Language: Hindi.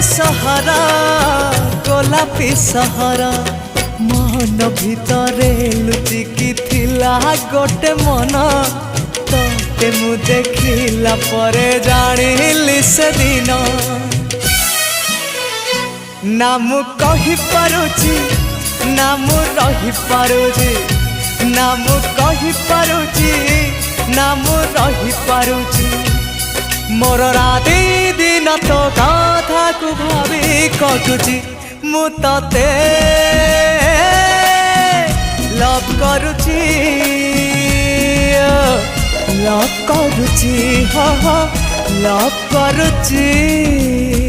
सहारा गोलापी सहारा मन भितरे लुचिकी थिला गोटे मन ते मु देखिला परे जानिली से दिन ना मु कहि पारुची ना मु रही पारुची ना मु कहि पारुची ना मु रही पारुची मोर राति दिन तो कथा को भावी कटुची मु तते लव करुची लव करुची हाँ हाँ लव करुची।